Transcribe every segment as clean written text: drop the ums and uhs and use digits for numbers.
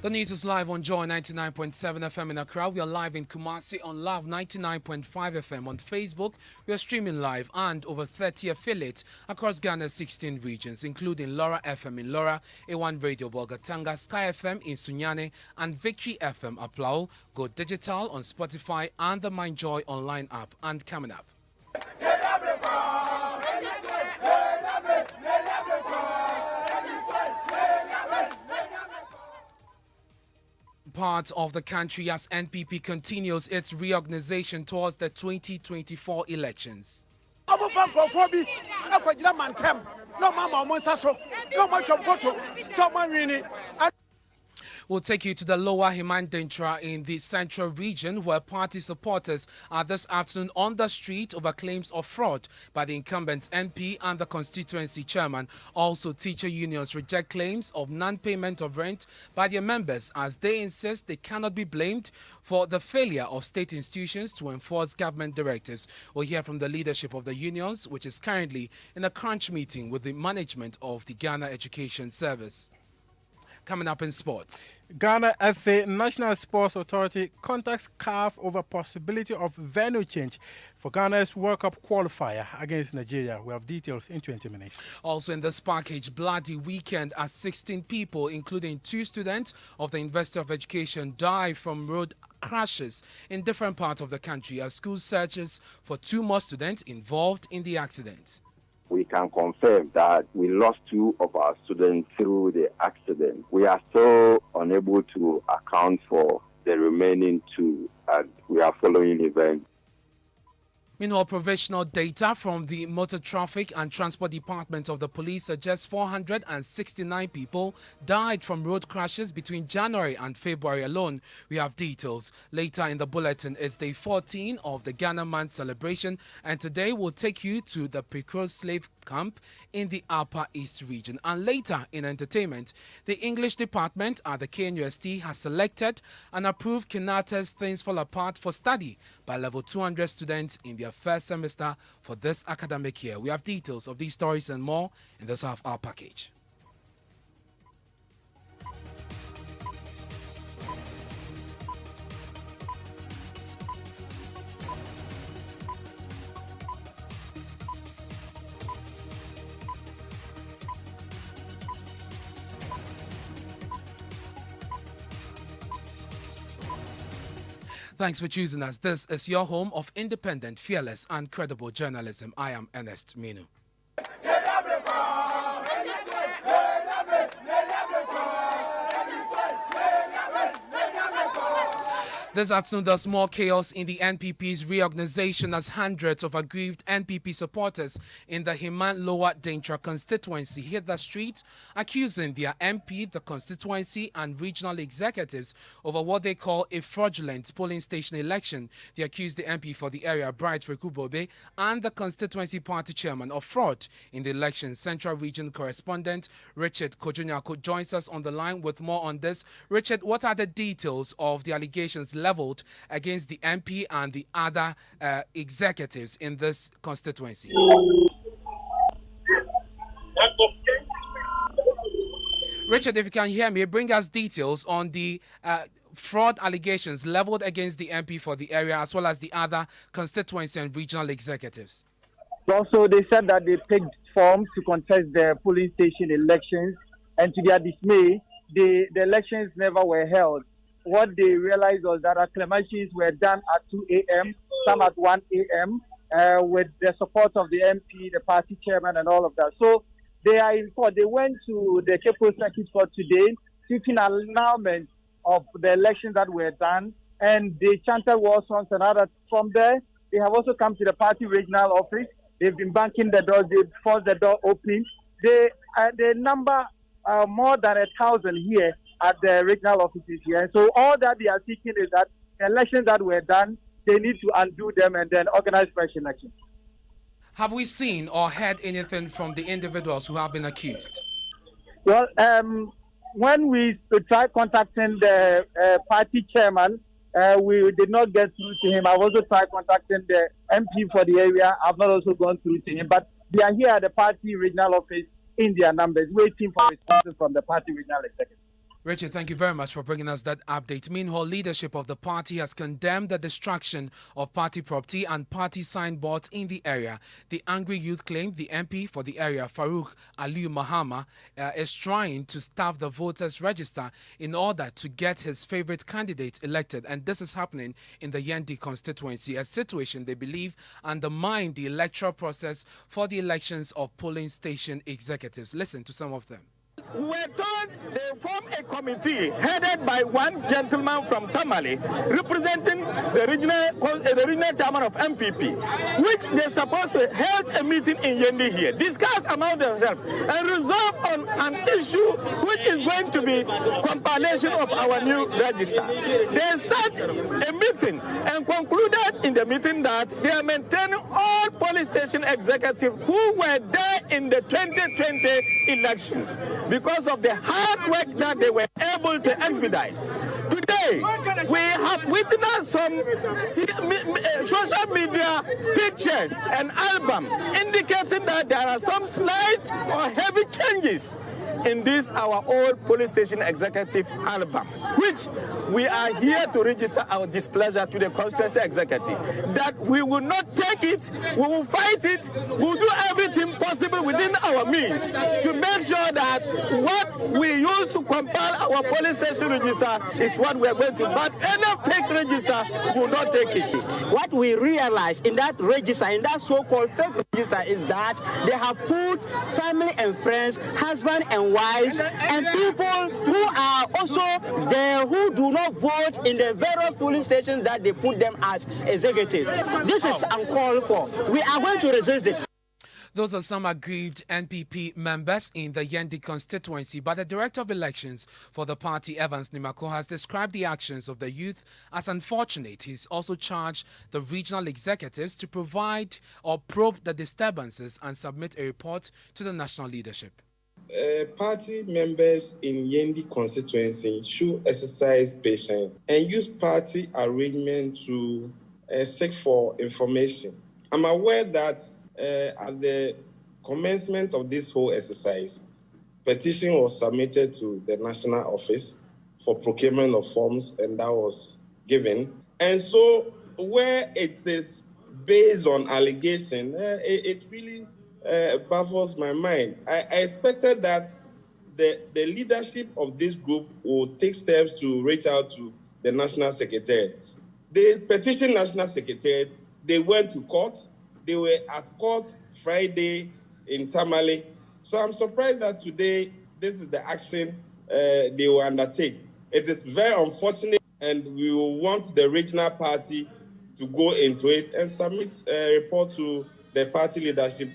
The news is live on Joy 99.7 FM in Accra. We are live in Kumasi on Love 99.5 FM on Facebook. We are streaming live and over 30 affiliates across Ghana's 16 regions, including Laura FM in Laura, A1 Radio Bolgatanga, Sky FM in Sunyane, and Victory FM Aplau. Go digital on Spotify and the MindJoy online app. And coming up, part of the country as NPP continues its reorganization towards the 2024 elections. We'll take you to the lower Himandintra in the central region where party supporters are this afternoon on the street over claims of fraud by the incumbent MP and the constituency chairman. Also, teacher unions reject claims of non-payment of rent by their members as they insist they cannot be blamed for the failure of state institutions to enforce government directives. We'll hear from the leadership of the unions, which is currently in a crunch meeting with the management of the Ghana Education Service. Coming up in sports. Ghana FA National Sports Authority contacts CAF over possibility of venue change for Ghana's World Cup qualifier against Nigeria. We have details in 20 minutes. Also in this package, bloody weekend as 16 people, including 2 students of the University of Education, die from road crashes in different parts of the country as school searches for 2 more students involved in the accident. We can confirm that we lost 2 of our students through the accident. We are still unable to account for the remaining 2, and we are following events. Meanwhile, provisional data from the Motor Traffic and Transport Department of the Police suggests 469 people died from road crashes between January and February alone. We have details later in the bulletin. It's day 14 of the Ghana Month celebration, and today we'll take you to the Pekro slave camp in the Upper East region. And later in entertainment, the English department at the KNUST has selected and approved Kenata's Things Fall Apart for study by level 200 students in their first semester for this academic year. We have details of these stories and more in this half-hour package. Thanks for choosing us. This is your home of independent, fearless, and credible journalism. I am Ernest, Manu. This afternoon, there's more chaos in the NPP's reorganization as hundreds of aggrieved NPP supporters in the Himan Lower Dintra constituency hit the street, accusing their MP, the constituency, and regional executives over what they call a fraudulent polling station election. They accuse the MP for the area, Bright Rekubobe, and the constituency party chairman of fraud in the election. Central Region correspondent Richard Kojo joins us on the line with more on this. Richard, what are the details of the allegations leveled against the MP and the other executives in this constituency? Richard, if you can hear me, bring us details on the fraud allegations leveled against the MP for the area as well as the other constituency and regional executives. Also, they said that they picked forms to contest the polling station elections, and to their dismay, the elections never were held. What they realized was that acclamations were done at 2 a.m., some at 1 a.m., with the support of the MP, the party chairman, and all of that. So they are in court. They went to the Cape Circuit Court today, seeking annulment of the elections that were done, and they chanted war songs and others. From there, they have also come to the party regional office. They've been banging the doors. They forced the door open. They number more than 1,000 here at the regional offices here. And so all that they are seeking is that the elections that were done, they need to undo them and then organize fresh elections. Have we seen or heard anything from the individuals who have been accused? Well, when we tried contacting the party chairman, we did not get through to him. I've also tried contacting the MP for the area. I've not also gone through to him. But they are here at the party regional office in their numbers, waiting for responses from the party regional executive. Richard, thank you very much for bringing us that update. Meanwhile, leadership of the party has condemned the destruction of party property and party signboards in the area. The angry youth claimed the MP for the area, Farouk Aliyu Mahama, is trying to staff the voters' register in order to get his favorite candidate elected. And this is happening in the Yendi constituency, a situation they believe undermined the electoral process for the elections of polling station executives. Listen to some of them. We were told they form a committee headed by one gentleman from Tamale representing the regional chairman of MPP, which they're supposed to hold a meeting in Yendi here, discuss among themselves and resolve on an issue which is going to be compilation of our new register. They set a meeting and concluded in the meeting that they are maintaining all police station executives who were there in the 2020 election, because of the hard work that they were able to expedite. Today, we have witnessed some social media pictures and album indicating that there are some slight or heavy changes in this our old police station executive album, which we are here to register our displeasure to the constituency executive, that we will not take it, we will fight it, we will do everything possible within our means to make sure that what we use to compile our police station register is what we are going to, but any fake register will not take it. What we realize in that register, in that so-called fake register, is that they have put family and friends, husband and wives, and people who are also there who do not vote in the various police stations that they put them as executives. This is uncalled for. We are going to resist it. Those are some aggrieved NPP members in the Yendi constituency, but the Director of Elections for the party, Evans Nimako, has described the actions of the youth as unfortunate. He's also charged the regional executives to provide or probe the disturbances and submit a report to the national leadership. Party members in Yendi constituency should exercise patience and use party arrangement to seek for information. I'm aware that at the commencement of this whole exercise, petition was submitted to the national office for procurement of forms, and that was given. And so where it is based on allegation, it really baffles my mind. I expected that the leadership of this group would take steps to reach out to the National Secretariat. They petitioned National Secretariat, they went to court, they were at court Friday in Tamale. So I'm surprised that today this is the action they will undertake. It is very unfortunate, and we will want the regional party to go into it and submit a report to the party leadership.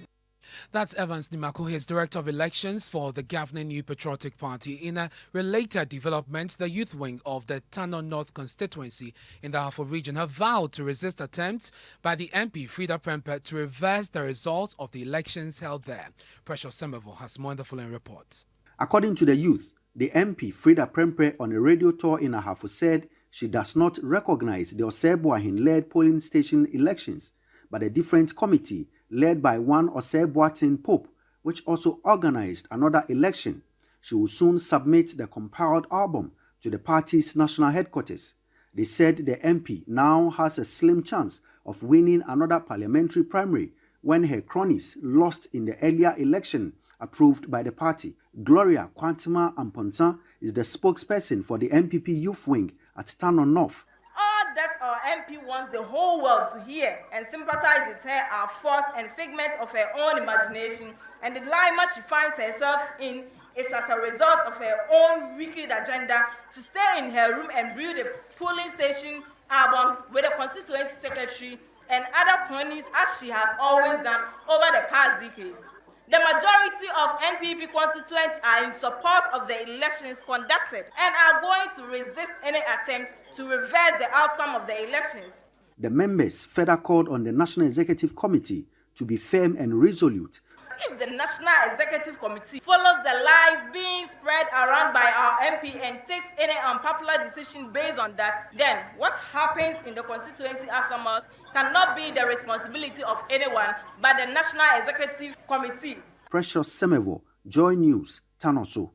That's Evans Nimako, his Director of Elections for the governing New Patriotic Party. In a related development, the youth wing of the Tano North constituency in the Ahafo region have vowed to resist attempts by the MP Frida Prempeh to reverse the results of the elections held there. Precious Semevo has more in the following report. According to the youth, the MP Frida Prempeh on a radio tour in Ahafo said she does not recognize the Osei-Boahin-led polling station elections, but a different committee led by one Osei-Boatin Pope, which also organized another election. She will soon submit the compiled album to the party's national headquarters. They said the MP now has a slim chance of winning another parliamentary primary when her cronies lost in the earlier election approved by the party. Gloria Kwantuma Amponsa is the spokesperson for the MPP youth wing at Tano North. All that our MP wants the whole world to hear and sympathize with her are thoughts and figments of her own imagination, and the dilemma she finds herself in is as a result of her own wicked agenda to stay in her room and build a polling station album with a constituency secretary and other cronies, as she has always done over the past decades. The majority of NPP constituents are in support of the elections conducted and are going to resist any attempt to reverse the outcome of the elections. The members further called on the National Executive Committee to be firm and resolute. If the National Executive Committee follows the lies being spread around by our MP and takes any unpopular decision based on that, then what happens in the constituency aftermath cannot be the responsibility of anyone but the National Executive Committee. Precious Semevo, Joy News, Tanoso.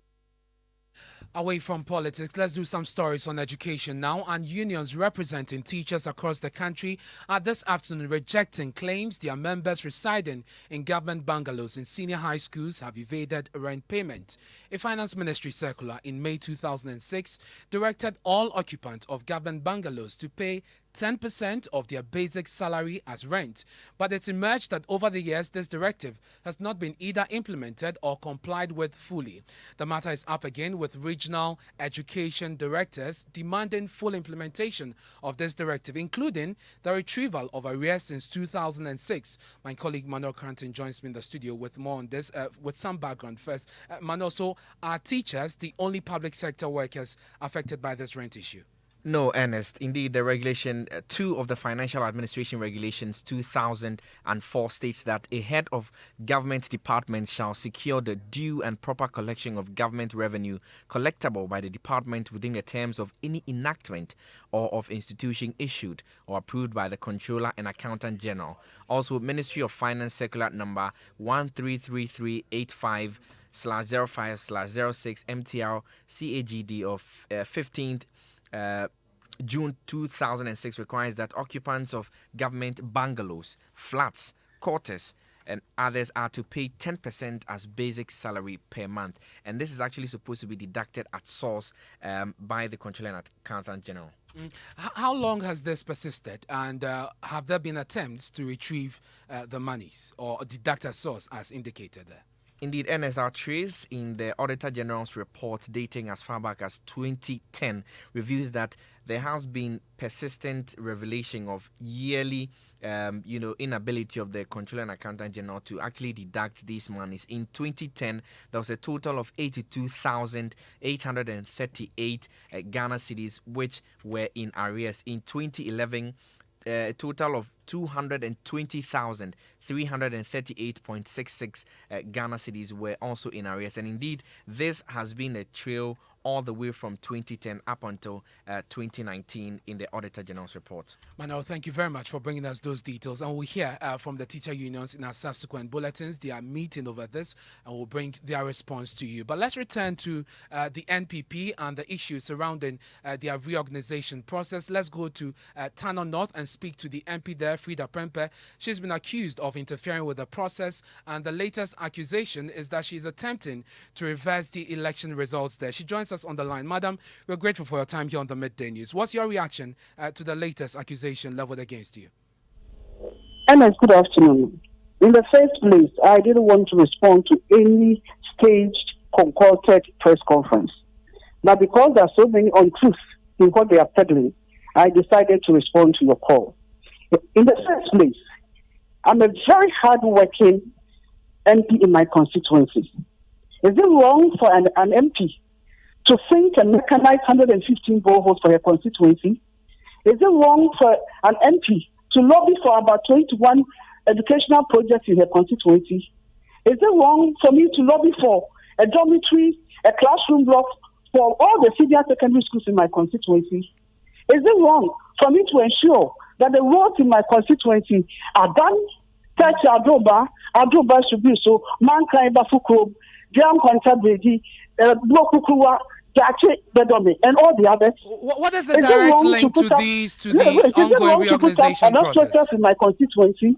Away from politics, let's do some stories on education now. And unions representing teachers across the country are this afternoon rejecting claims their members residing in government bungalows in senior high schools have evaded rent payment. A finance ministry circular in May 2006 directed all occupants of government bungalows to pay 10% of their basic salary as rent. But it's emerged that over the years, this directive has not been either implemented or complied with fully. The matter is up again with regional education directors demanding full implementation of this directive, including the retrieval of arrears since 2006. My colleague Manu joins me in the studio with more on this, with some background first. Manu, so are teachers the only public sector workers affected by this rent issue? No, Ernest. Indeed, the regulation 2 of the Financial Administration Regulations 2004 states that a head of government department shall secure the due and proper collection of government revenue collectible by the department within the terms of any enactment or of institution issued or approved by the Controller and Accountant General. Also, Ministry of Finance Circular number 133385/05/06 MTR CAGD of 15th June 2006 requires that occupants of government bungalows, flats, quarters, and others are to pay 10% as basic salary per month. And this is actually supposed to be deducted at source by the Controller and Accountant General. How long has this persisted, and have there been attempts to retrieve the monies or deduct at source as indicated there? Indeed, NSR trace in the Auditor General's report dating as far back as 2010 reveals that there has been persistent revelation of yearly, inability of the Controller and Accountant General to actually deduct these monies. In 2010, there was a total of 82,838 Ghana cedis which were in arrears. In 2011, a total of 220,338.66 Ghana cedis were also in arrears. And indeed, this has been a trail all the way from 2010 up until 2019 in the Auditor General's report. Manu, thank you very much for bringing us those details. And we'll hear from the teacher unions in our subsequent bulletins. They are meeting over this and we'll bring their response to you. But let's return to the NPP and the issues surrounding their reorganization process. Let's go to Tano North and speak to the MP there, Frida Prempeh. She's been accused of interfering with the process, and the latest accusation is that she's attempting to reverse the election results there. She joins us on the line. Madam, we're grateful for your time here on the Midday News. What's your reaction to the latest accusation leveled against you? Ernest, good afternoon. In the first place, I didn't want to respond to any staged, concocted press conference. But because there are so many untruths in what they are peddling, I decided to respond to your call. In the first place, I'm a very hard-working MP in my constituency. Is it wrong for an MP to think and mechanize 115 boreholes for her constituency? Is it wrong for an MP to lobby for about 21 educational projects in her constituency? Is it wrong for me to lobby for a dormitory, a classroom block for all the senior secondary schools in my constituency? Is it wrong for me to ensure that the roads in my constituency are done? Touch Adoba should be so, Mankai Bafukro, Jam Contabreji, Blokukuwa, and all the others. What is the direct link to the ongoing reorganization process? In my constituency?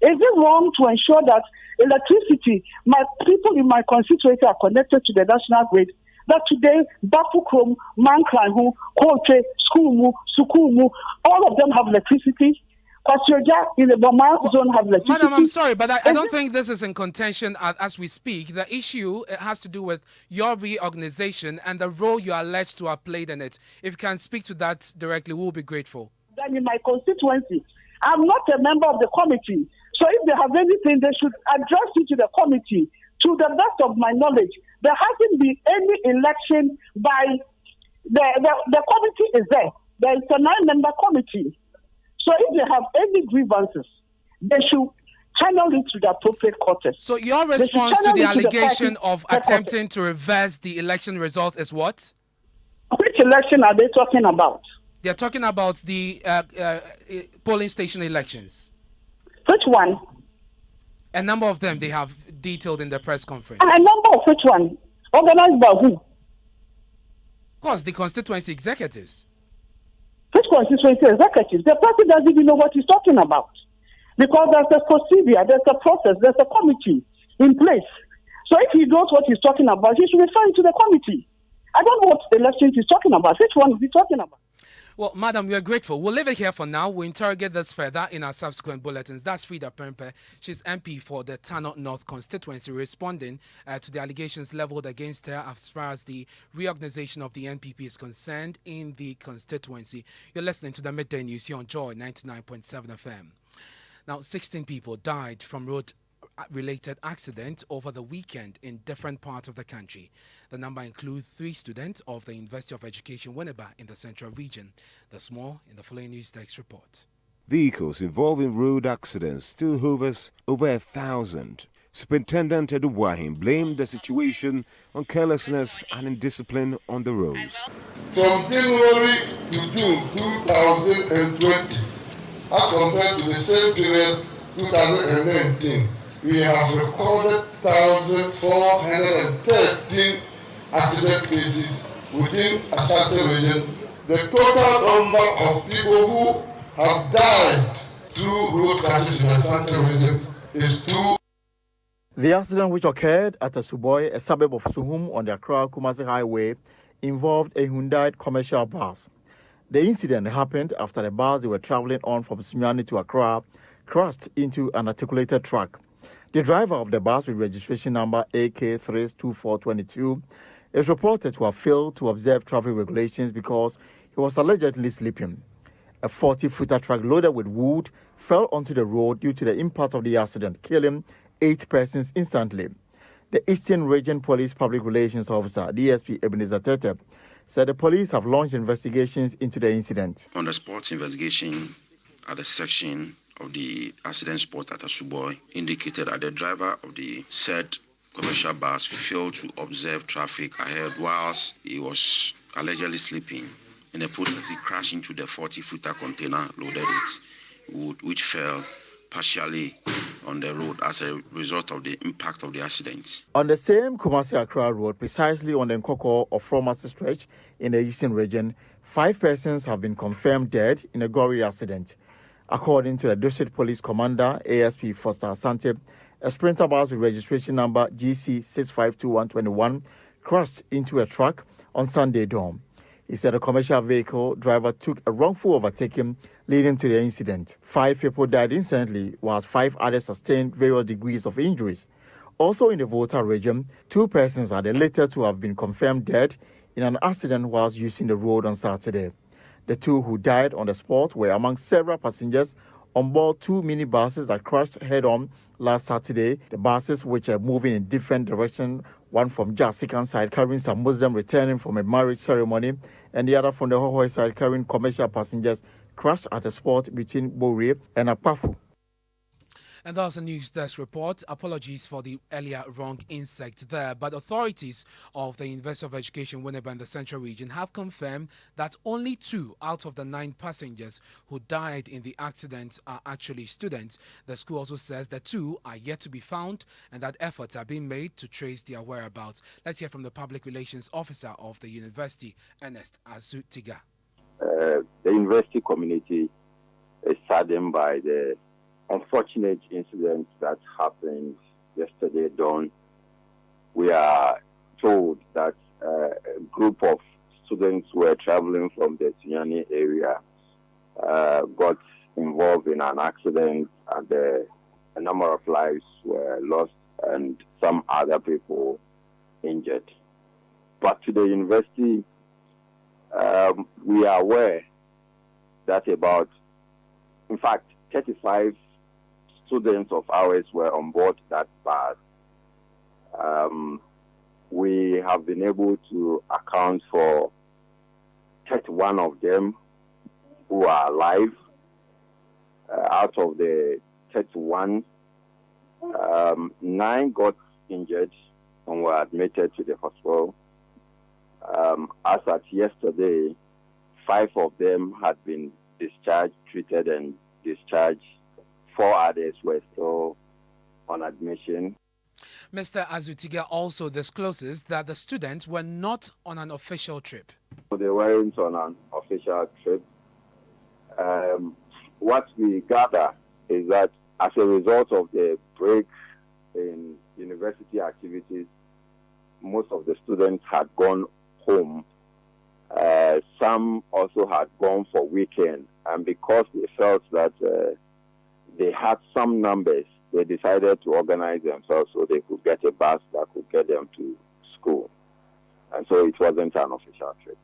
Is it wrong to ensure that electricity, my people in my constituency are connected to the national grid? That today, Bafukrom, Manklanhu, Koche, Skumu, Sukumu, all of them have electricity. In the Bama zone have electricity. Madam, I'm sorry, but I don't think this is in contention as we speak. The issue has to do with your reorganization and the role you are alleged to have played in it. If you can speak to that directly, we'll be grateful. Then in my constituency, I'm not a member of the committee. So if they have anything, they should address it to the committee. To the best of my knowledge, there hasn't been any election by the committee is there. There is a 9-member committee. So if they have any grievances, they should channel it to the appropriate quarters. So your response to the allegation of attempting to reverse the election results is what? Which election are they talking about? They're talking about the polling station elections. Which one? A number of them they have detailed in the press conference. A number of which one? Organized by who? course, the constituency executives. Which constituency executives? The party doesn't even know what he's talking about. Because there's a procedure, there's a process, there's a committee in place. So if he knows what he's talking about, he should refer to the committee. I don't know what the elections he's talking about. Which one is he talking about? Well, madam, we are grateful. We'll leave it here for now. We'll interrogate this further in our subsequent bulletins. That's Frida Prempeh. She's MP for the Tano North constituency, responding to the allegations leveled against her as far as the reorganization of the NPP is concerned in the constituency. You're listening to the Midday News here on Joy 99.7 FM. Now, 16 people died from road-related accidents over the weekend in different parts of the country. The number includes 3 students of the University of Education, Winneba, in the Central Region. There's more in the following news text report. Vehicles involved in road accidents still hovers over 1,000. Superintendent Edu Wahim blamed the situation on carelessness and indiscipline on the roads. From January to June 2020, as compared to the same period 2019, we have recorded 1,413 accident cases within Ashanti region. The total number of people who have died through road crashes in Ashanti region is 2. The accident, which occurred at Asuboi, a suburb of Suhum on the Accra-Kumasi Highway, involved a Hyundai commercial bus. The incident happened after the bus they were traveling on from Sunyani to Accra crashed into an articulated truck. The driver of the bus with registration number AK32422 is reported to have failed to observe traffic regulations because he was allegedly sleeping. A 40-footer truck loaded with wood fell onto the road due to the impact of the accident, killing 8 persons instantly. The Eastern Region Police Public Relations Officer, DSP Ebenezer Tete, said the police have launched investigations into the incident. On the spot investigation at the section of the accident spot at Asuboi indicated that the driver of the said commercial bus failed to observe traffic ahead whilst he was allegedly sleeping. In the process, he crashed into the 40-footer container loaded with wood, which fell partially on the road as a result of the impact of the accident. On the same Kumasi Accra road, precisely on the Nkoko or Fromasi stretch in the Eastern Region, 5 persons have been confirmed dead in a gory accident. According to the District Police Commander, ASP Foster Asante, a Sprinter bus with registration number GC652121 crashed into a truck on Sunday dawn. He said a commercial vehicle driver took a wrongful overtaking, leading to the incident. 5 people died instantly, whilst 5 others sustained various degrees of injuries. Also in the Volta region, 2 persons are the later to have been confirmed dead in an accident whilst using the road on Saturday. The 2 who died on the spot were among several passengers on board 2 minibuses that crashed head-on last Saturday. The buses, which are moving in different directions, one from Jasikan side carrying some Muslim returning from a marriage ceremony, and the other from the Hohoi side carrying commercial passengers, crashed at a spot between Bore and Apafu. And that's a news desk report. Apologies for the earlier wrong insect there, but authorities of the University of Education, Winneba and the Central Region have confirmed that only 2 out of the 9 passengers who died in the accident are actually students. The school also says the 2 are yet to be found and that efforts are being made to trace their whereabouts. Let's hear from the Public Relations Officer of the university, Ernest Azutiga. The university community is saddened by the unfortunate incident that happened yesterday dawn. We are told that a group of students who were traveling from the Sunyani area got involved in an accident and a number of lives were lost and some other people injured. But to the university, we are aware that in fact, 35 students of ours were on board that bus. We have been able to account for 31 of them who are alive. Out of the 31, 9 got injured and were admitted to the hospital. As at yesterday, 5 of them had been discharged, treated and discharged. 4 others were still on admission. Mr. Azutiga also discloses that the students were not on an official trip. They weren't on an official trip. What we gather is that as a result of the break in university activities, most of the students had gone home. Some also had gone for weekend, and because they felt that they had some numbers, they decided to organize themselves so they could get a bus that could get them to school. And so it wasn't an official trip.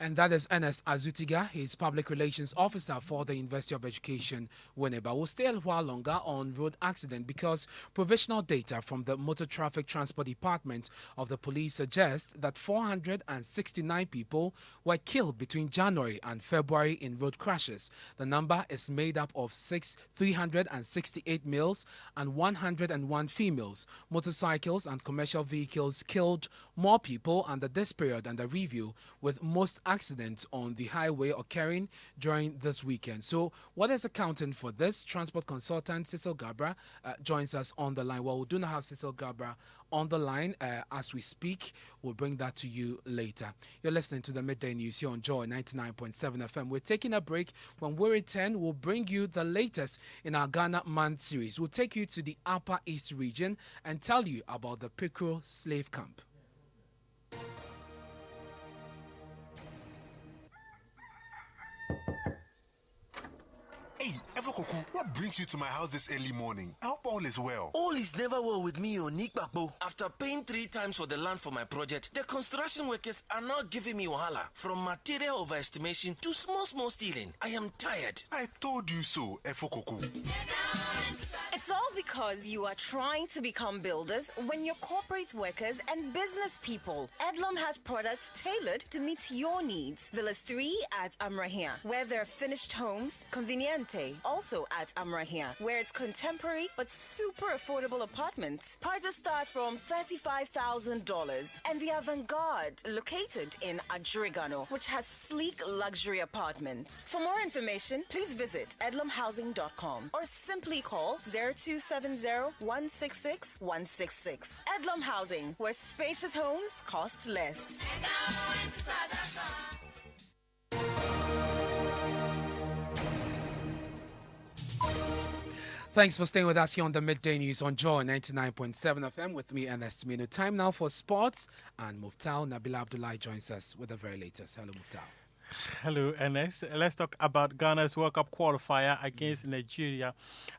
And that is Ernest Azutiga. He is Public Relations Officer for the University of Education, Winneba. We'll stay a while longer on road accident because provisional data from the Motor Traffic Transport Department of the police suggests that 469 people were killed between January and February in road crashes. The number is made up of 368 males and 101 females. Motorcycles and commercial vehicles killed more people under this period under review, with most accidents on the highway occurring during this weekend. So what is accounting for this? Transport consultant Cecil Gabra joins us on the line. Well, we do not have Cecil Gabra on the line as we speak. We'll bring that to you later. You're listening to the Midday News here on Joy 99.7 FM. We're taking a break. When we return, we'll bring you the latest in our Ghana Month series. We'll take you to the Upper East region and tell you about the Pickerel slave camp. Hey, Everkoku, what brings you to my house this early morning? I hope all is well. All is never well with me, Nick Bakbo. After paying 3 times for the land for my project, the construction workers are now giving me wahala. From material overestimation to small stealing. I am tired. I told you so, Everkoku. It's all because you are trying to become builders when you're corporate workers and business people. Edlum has products tailored to meet your needs. Villas 3 at Amrahia, where there are finished homes. Conveniente, also at Amrahia, where it's contemporary but super affordable apartments. Prices start from $35,000. And the Avant-Garde, located in Adjurigano, which has sleek luxury apartments. For more information, please visit edlumhousing.com or simply call 0270-166-166. Edlum Housing, where spacious homes cost less. Thanks for staying with us here on the Midday News on Joy 99.7 FM with me, Ernest. Time now for sports, and Muftal Nabila Abdullahi joins us with the very latest. Hello, Muftal. Hello, Ernest. Let's talk about Ghana's World Cup qualifier against Nigeria.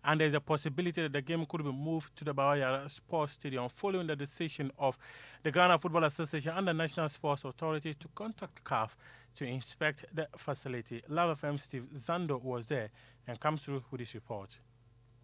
And there's a possibility that the game could be moved to the Bawaya Sports Stadium following the decision of the Ghana Football Association and the National Sports Authority to contact CAF to inspect the facility. Love FM Steve Zando was there and comes through with this report.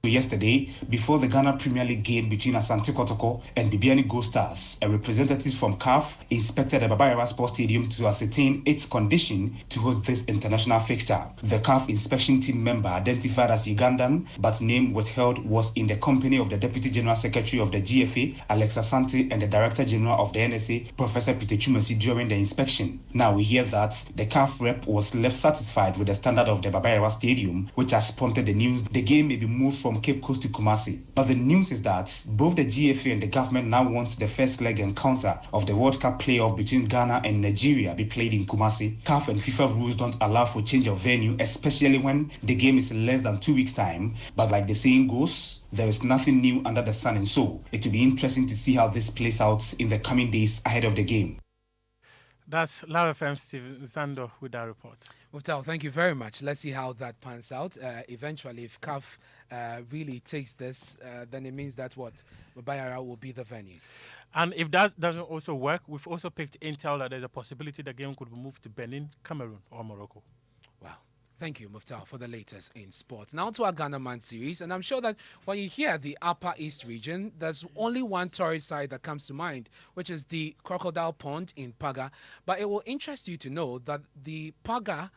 Yesterday, before the Ghana Premier League game between Asante Kotoko and Bibiani Gold Stars, a representative from CAF inspected the Baba Sports Stadium to ascertain its condition to host this international fixture. The CAF inspection team member, identified as Ugandan but name withheld, was in the company of the Deputy General Secretary of the GFA, Alex Asante, and the Director General of the NSA, Professor Peter Chumasi, during the inspection. Now we hear that the CAF rep was left satisfied with the standard of the Baba Stadium, which has prompted the news the game may be moved from Cape Coast to Kumasi. But the news is that both the GFA and the government now want the first leg encounter of the World Cup playoff between Ghana and Nigeria be played in Kumasi. CAF and FIFA rules don't allow for change of venue, especially when the game is in less than 2 weeks' time. But like the saying goes, there is nothing new under the sun, and so it will be interesting to see how this plays out in the coming days ahead of the game. That's Love FM Steve Zando with that report. Muftal, thank you very much. Let's see how that pans out. Eventually, if CAF really takes this, then it means that what? Bayara will be the venue. And if that doesn't also work, we've also picked intel that there's a possibility the game could be moved to Benin, Cameroon, or Morocco. Wow. Thank you, Muftal, for the latest in sports. Now to our Ghana Man series, and I'm sure that when you hear the Upper East region, there's only one tourist site that comes to mind, which is the Crocodile Pond in Paga. But it will interest you to know that the Paga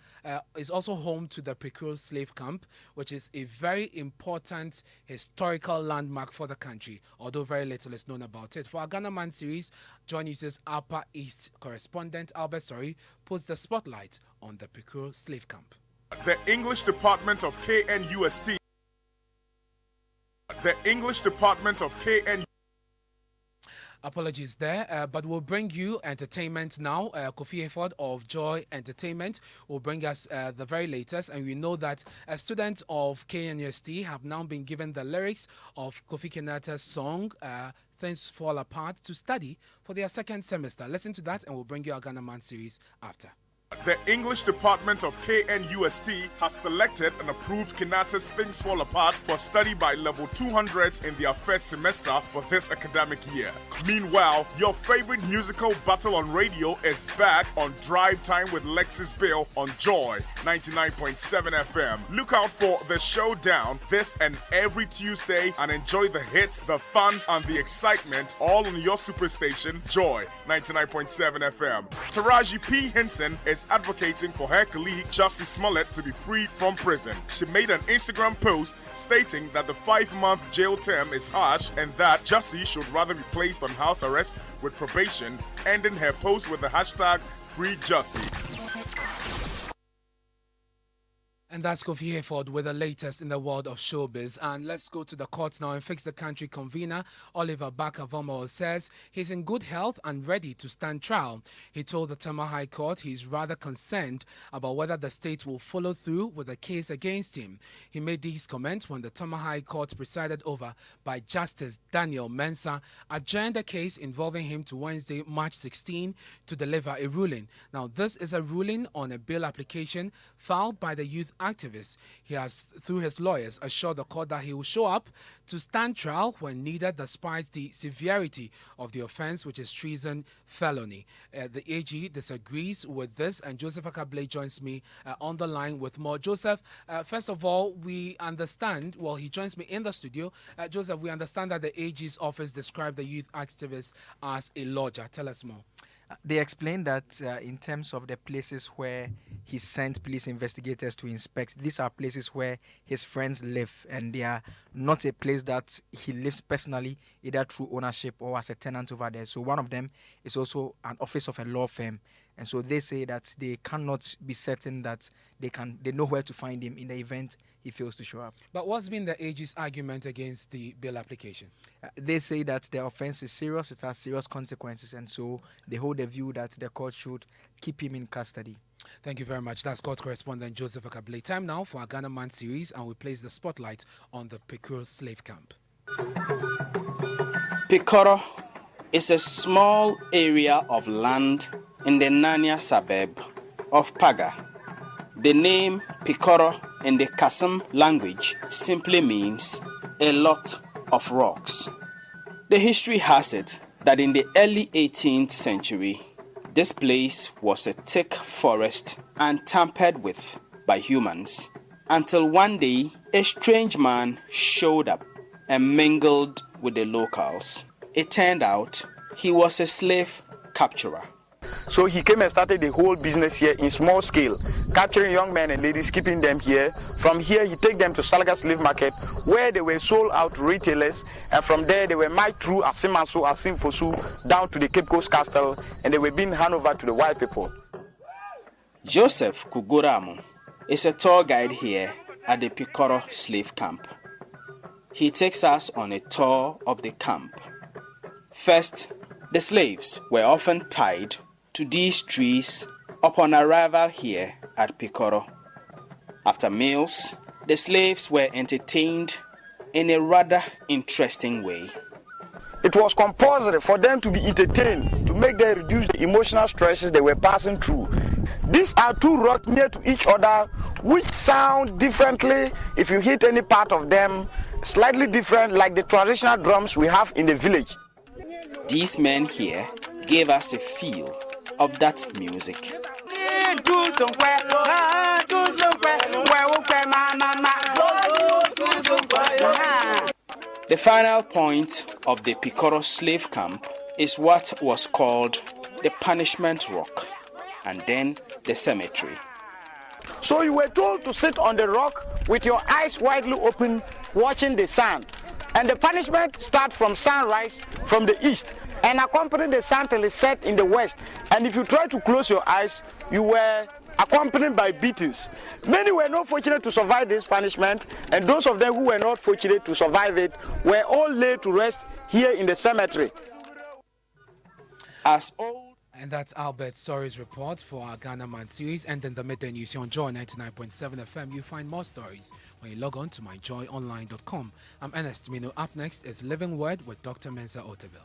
is also home to the Pickerel Slave Camp, which is a very important historical landmark for the country, although very little is known about it. For our Ghana Man series, Joy News' Upper East correspondent Albert Sori puts the spotlight on the Pickerel Slave Camp. The English department of KNUST the English department of KNU. Apologies there, but we'll bring you entertainment now. Kofi Hayford of Joy Entertainment will bring us the very latest, and we know that students of KNUST have now been given the lyrics of Kofi Kinata's song Things Fall Apart to study for their second semester. Listen to that, and we'll bring you our Ghana Man series after. The English department of KNUST has selected and approved Kinata's Things Fall Apart for study by level 200s in their first semester for this academic year. Meanwhile, your favorite musical battle on radio is back on Drive Time with Lexis Bill on Joy 99.7 FM. Look out for the showdown this and every Tuesday and enjoy the hits, the fun, and the excitement all on your superstation, Joy 99.7 FM. Taraji P. Henson is advocating for her colleague Jussie Smollett to be freed from prison. She made an Instagram post stating that the 5-month jail term is harsh and that Jussie should rather be placed on house arrest with probation, ending her post with the hashtag #FreeJussie. And that's Kofi Hayford with the latest in the world of showbiz. And let's go to the courts now and fix the country convener. Oliver Bakavomo says he's in good health and ready to stand trial. He told the Tema High Court he's rather concerned about whether the state will follow through with the case against him. He made these comments when the Tema High Court, presided over by Justice Daniel Mensah, adjourned a case involving him to Wednesday, March 16, to deliver a ruling. Now, this is a ruling on a bail application filed by the youth activist. He has, through his lawyers, assured the court that he will show up to stand trial when needed despite the severity of the offense, which is treason felony. The AG disagrees with this, and Joseph Akable joins me on the line with more. Joseph, first of all, we understand, well, he joins me in the studio. Joseph, we understand that the AG's office described the youth activist as a lodger. Tell us more. They explained that in terms of the places where he sent police investigators to inspect, these are places where his friends live, and they are not a place that he lives personally, either through ownership or as a tenant over there. So one of them is also an office of a law firm. And so they say that they cannot be certain that they know where to find him in the event he fails to show up. But what's been the AG's argument against the bail application? They say that the offense is serious, it has serious consequences, and so they hold the view that the court should keep him in custody. Thank you very much. That's court correspondent Joseph Akable. Time now for our Ghana Man series, and we place the spotlight on the Pikoro slave camp. Pikoro is a small area of land in the Nanya suburb of Paga. The name Pikoro in the Kasem language simply means a lot of rocks. The history has it that in the early 18th century, this place was a thick forest and tampered with by humans, until one day a strange man showed up and mingled with the locals. It turned out he was a slave capturer. So he came and started the whole business here in small scale, capturing young men and ladies, keeping them here. From here, he take them to Salaga Slave Market, where they were sold out to retailers, and from there they were marched through Asimaso, Asimfosu, down to the Cape Coast Castle, and they were being handed over to the white people. Joseph Kugoramu is a tour guide here at the Pikoro slave camp. He takes us on a tour of the camp. First, the slaves were often tied to these trees upon arrival here at Pikoro. After meals, the slaves were entertained in a rather interesting way. It was compulsory for them to be entertained to make them reduce the emotional stresses they were passing through. These are two rocks near to each other which sound differently if you hit any part of them, slightly different like the traditional drums we have in the village. These men here gave us a feel of that music. The final point of the Pikoro slave camp is what was called the Punishment Rock, and then the cemetery. So you were told to sit on the rock with your eyes widely open, watching the sun. And the punishment starts from sunrise from the east and accompanying the sun till it set in the west. And if you try to close your eyes, you were accompanied by beatings. Many were not fortunate to survive this punishment, and those of them who were not fortunate to survive it were all laid to rest here in the cemetery. And that's Albert Stories report for our Ghana Man series. And in the Midday News here on Joy 99.7 FM, you find more stories when you log on to myjoyonline.com. I'm Ernest. Manu. Up next is Living Word with Dr. Mensa Otabil.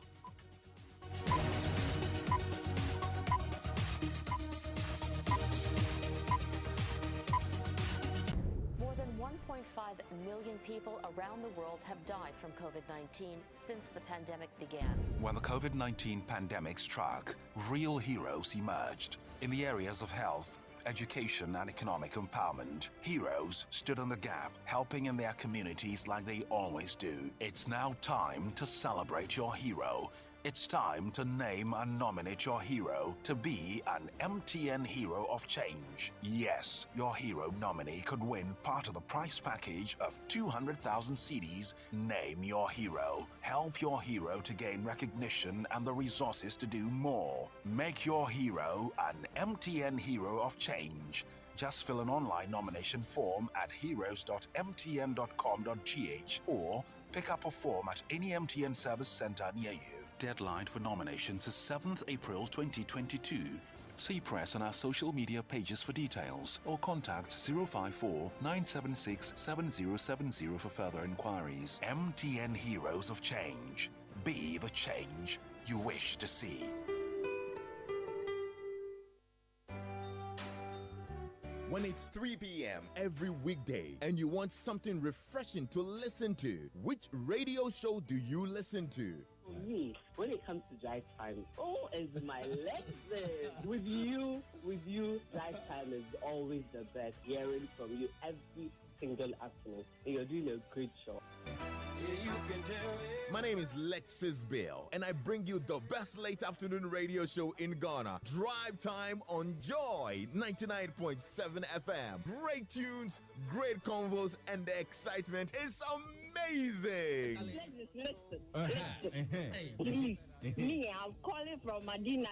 More than 1.5 million people around the world have died from COVID-19 since the pandemic began. When the COVID-19 pandemic struck, real heroes emerged. In the areas of health, education and economic empowerment, heroes stood in the gap, helping in their communities like they always do. It's now time to celebrate your hero. It's time to name and nominate your hero to be an MTN Hero of Change. Yes, your hero nominee could win part of the prize package of 200,000 cedis. Name your hero. Help your hero to gain recognition and the resources to do more. Make your hero an MTN Hero of Change. Just fill an online nomination form at heroes.mtn.com.gh or pick up a form at any MTN service center near you. Deadline for nominations is 7th April 2022. See press on our social media pages for details or contact 054 976 7070 for further inquiries. MTN Heroes of Change. Be the change you wish to see. When it's 3 p.m. every weekday and you want something refreshing to listen to, which radio show do you listen to? For me, when it comes to drive time, it's my Lexus. With you, drive time is always the best. Hearing from you every single afternoon, and you're doing a great job. My name is Lexus Bill, and I bring you the best late afternoon radio show in Ghana. Drive Time on Joy 99.7 FM. Great tunes, great convos, and the excitement is amazing. Listen. Please, me, I'm calling from Medina.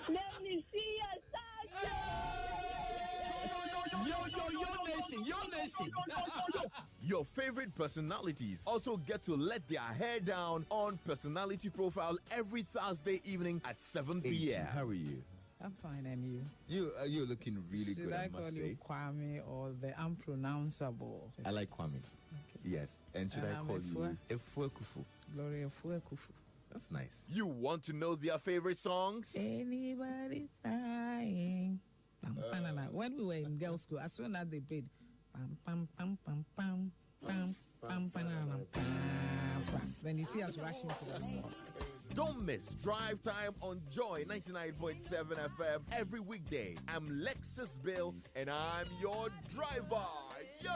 Let me see your Your nation. Your favorite personalities also get to let their hair down on Personality Profile every Thursday evening at 7 p.m. How are you? I'm fine, and you? You're looking really good, I must say. Should I call you Kwame or the unpronounceable? I like Kwame. Okay. Yes. And should I call you Efuekufu? Gloria Efuekufu. That's nice. You want to know their favorite songs? Anybody sighing? When we were in girls' school, as soon as they played, then you see us rushing to the Don't miss Drive Time on Joy 99.7 FM every weekday. I'm Lexus Bill, and I'm your driver. Yo.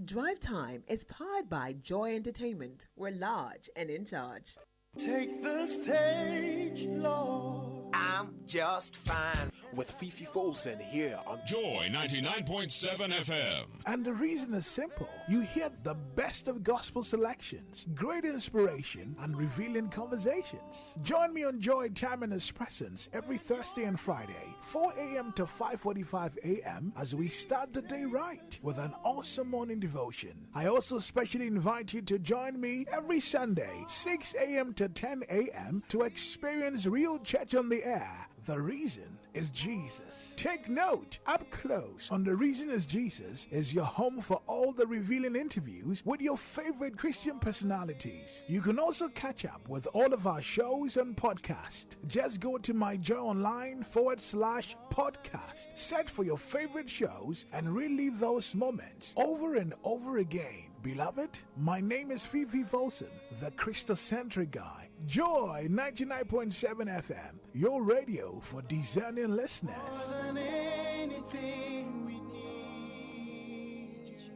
Drive Time is powered by Joy Entertainment. We're large and in charge. Take the stage, Lord. I'm just fine. With Fifi Folsen here on Joy 99.7 FM. And the reason is simple. You hear the best of gospel selections, great inspiration, and revealing conversations. Join me on Joy Time in His Presence every Thursday and Friday, 4 a.m. to 5:45 a.m. as we start the day right with an awesome morning devotion. I also specially invite you to join me every Sunday, 6 a.m. to 10 a.m. to experience real church on the air. The reason is Jesus. Take note, Up Close on The Reason is Jesus is your home for all the revealing interviews with your favorite Christian personalities. You can also catch up with all of our shows and podcasts. Just go to myjoyonline/podcast. Search for your favorite shows and relive those moments over and over again. Beloved, my name is Fifi Folsen, the Christocentric guy. Joy 99.7 FM, your radio for discerning listeners. More than anything we need you.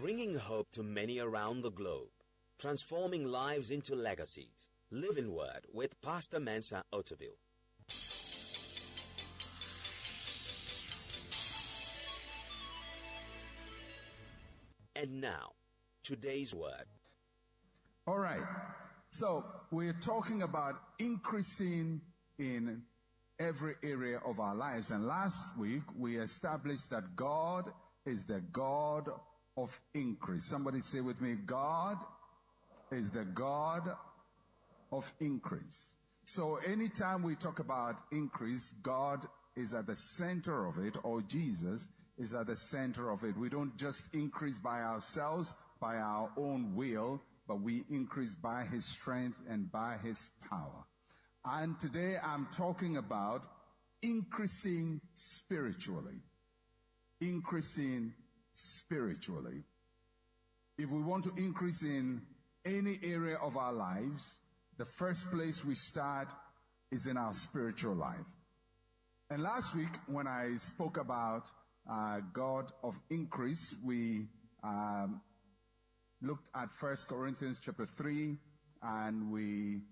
bringing hope to many around the globe, transforming lives into legacies. Living Word with Pastor Mensa Otabil. And now, today's word. All right. So we're talking about increasing in every area of our lives. And last week, we established that God is the God of increase. Somebody say with me, God is the God of increase. So anytime we talk about increase, God is at the center of it, or Jesus is at the center of it. We don't just increase by ourselves, by our own will, but we increase by His strength and by His power. And today I'm talking about increasing spiritually. Increasing spiritually. If we want to increase in any area of our lives, the first place we start is in our spiritual life. And last week, when I spoke about God of increase, we looked at 1 Corinthians chapter 3, and we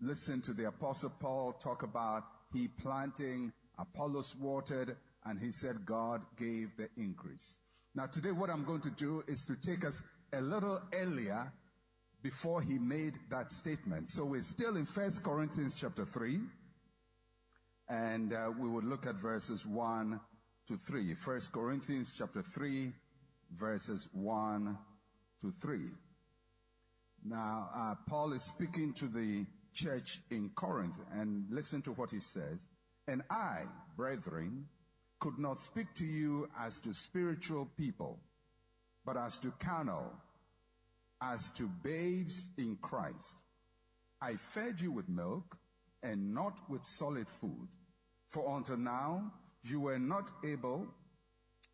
listened to the Apostle Paul talk about he planting, Apollos watered, and he said God gave the increase. Now today what I'm going to do is to take us a little earlier before he made that statement. So we're still in 1 Corinthians chapter 3, and we will look at verses 1 to 3. 1 Corinthians chapter 3, verses 1 to 3. Now, Paul is speaking to the church in Corinth, and listen to what he says. And I, brethren, could not speak to you as to spiritual people, but as to carnal, as to babes in Christ. I fed you with milk and not with solid food, for until now you were not able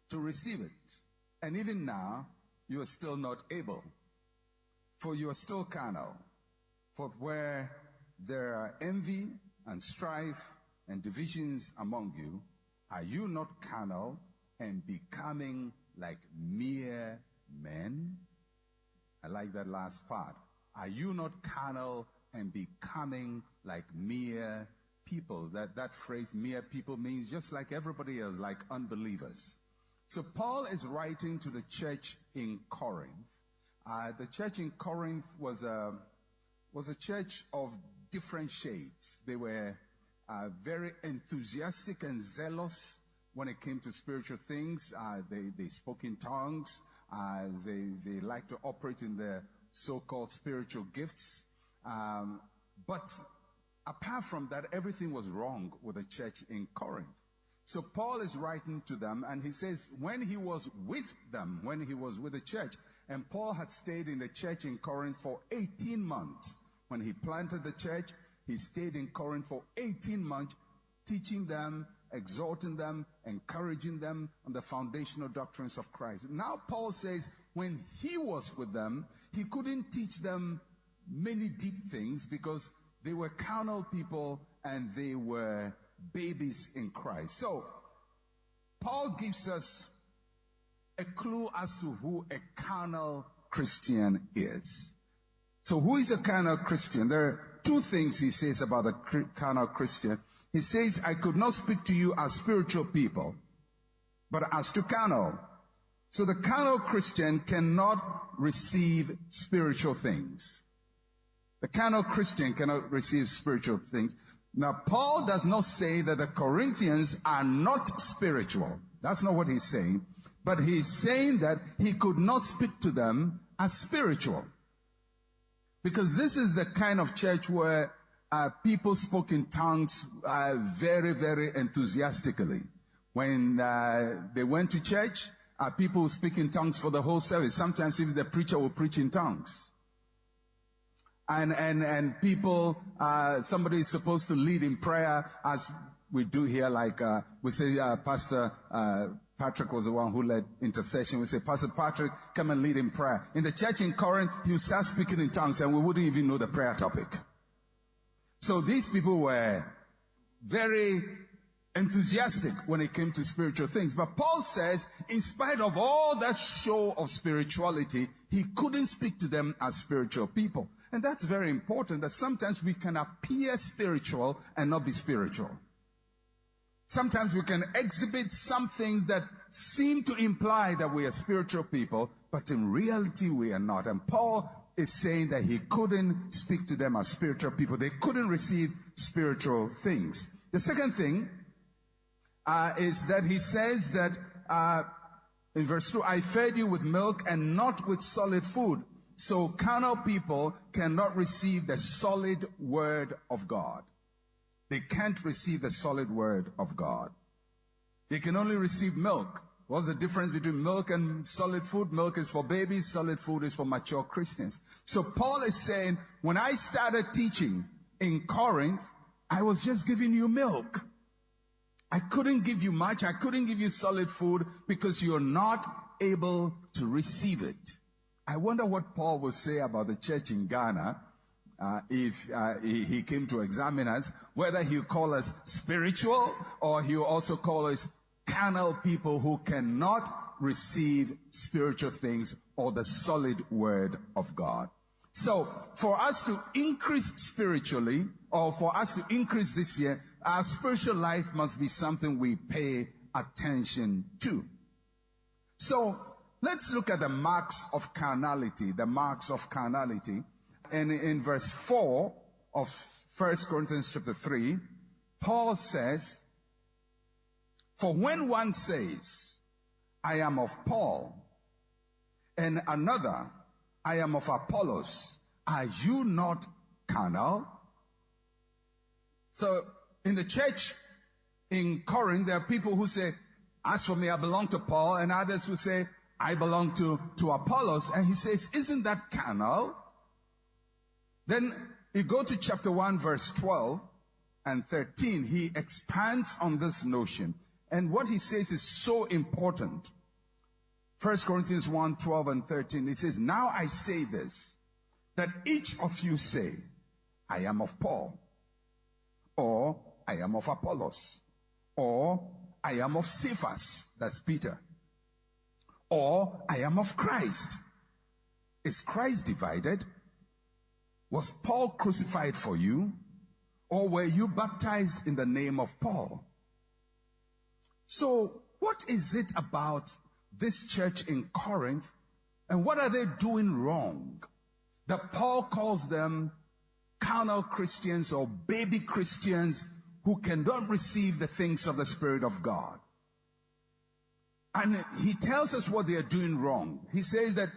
to receive it. And even now you are still not able, for you are still carnal. For where there are envy and strife and divisions among you, are you not carnal and becoming like mere men? I like that last part. Are you not carnal and becoming like mere people? That phrase, mere people, means just like everybody else, like unbelievers. So Paul is writing to the church in Corinth. The church in Corinth was a church of different shades. They were very enthusiastic and zealous when it came to spiritual things. They spoke in tongues. They like to operate in the so-called spiritual gifts. But apart from that, everything was wrong with the church in Corinth. So Paul is writing to them, and he says when he was with them, when he was with the church, and Paul had stayed in the church in Corinth for 18 months. When he planted the church, he stayed in Corinth for 18 months, teaching them, exhorting them, encouraging them on the foundational doctrines of Christ. Now Paul says when he was with them, he couldn't teach them many deep things because they were carnal people and they were babies in Christ. So Paul gives us a clue as to who a carnal Christian is. So who is a carnal Christian? There are two things he says about a carnal Christian. He says, I could not speak to you as spiritual people, but as to carnal. So the carnal Christian cannot receive spiritual things. The carnal Christian cannot receive spiritual things. Now, Paul does not say that the Corinthians are not spiritual. That's not what he's saying. But he's saying that he could not speak to them as spiritual. Because this is the kind of church where people spoke in tongues very, very enthusiastically. When they went to church, people would speak in tongues for the whole service. Sometimes even the preacher will preach in tongues. And people, somebody is supposed to lead in prayer, as we do here, like we say Pastor Patrick was the one who led intercession. We say, Pastor Patrick, come and lead in prayer. In the church in Corinth, he would start speaking in tongues and we wouldn't even know the prayer topic. So these people were very enthusiastic when it came to spiritual things. But Paul says, in spite of all that show of spirituality, he couldn't speak to them as spiritual people. And that's very important, that sometimes we can appear spiritual and not be spiritual. Sometimes we can exhibit some things that seem to imply that we are spiritual people, but in reality we are not. And Paul is saying that he couldn't speak to them as spiritual people. They couldn't receive spiritual things. The second thing is that he says that in verse 2, I fed you with milk and not with solid food. So carnal people cannot receive the solid word of God. They can't receive the solid word of God. They can only receive milk. What's the difference between milk and solid food? Milk is for babies, solid food is for mature Christians. So Paul is saying, when I started teaching in Corinth, I was just giving you milk. I couldn't give you much. I couldn't give you solid food because you're not able to receive it. I wonder what Paul will say about the church in Ghana if he came to examine us, whether he'll call us spiritual or he'll also call us carnal people who cannot receive spiritual things or the solid word of God. So for us to increase spiritually, or for us to increase this year, our spiritual life must be something we pay attention to. So let's look at the marks of carnality, the marks of carnality. And in verse 4 of 1 Corinthians chapter 3, Paul says, for when one says, I am of Paul, and another, I am of Apollos, are you not carnal? So in the church in Corinth, there are people who say, as for me, I belong to Paul, and others who say, I belong to Apollos. And he says, isn't that carnal? Then you go to chapter 1, verse 12 and 13. He expands on this notion. And what he says is so important. 1 Corinthians 1, 12 and 13. He says, now I say this, that each of you say, I am of Paul, or I am of Apollos, or I am of Cephas, that's Peter, or I am of Christ. Is Christ divided? Was Paul crucified for you? Or were you baptized in the name of Paul? So, what is it about this church in Corinth, and what are they doing wrong that Paul calls them carnal Christians or baby Christians who cannot receive the things of the Spirit of God? And he tells us what they are doing wrong. He says that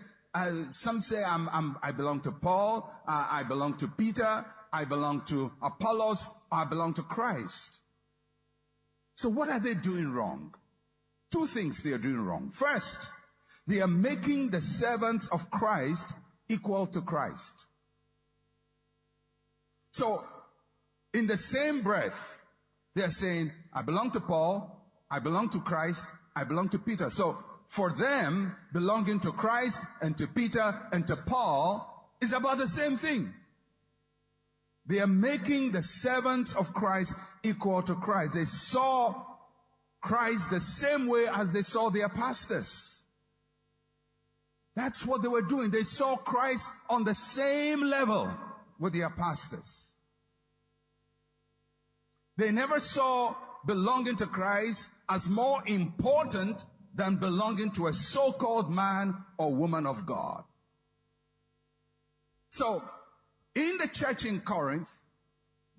some say I belong to Paul, I belong to Peter, I belong to Apollos, I belong to Christ. So what are they doing wrong? Two things they are doing wrong. First, they are making the servants of Christ equal to Christ. So, in the same breath, they are saying, I belong to Paul, I belong to Christ, I belong to Peter. So, for them, belonging to Christ and to Peter and to Paul is about the same thing. They are making the servants of Christ equal to Christ. They saw Christ the same way as they saw their pastors. That's what they were doing. They saw Christ on the same level with their pastors. They never saw belonging to Christ as more important than belonging to a so-called man or woman of God. So, in the church in Corinth,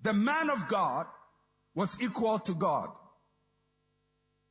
the man of God was equal to God.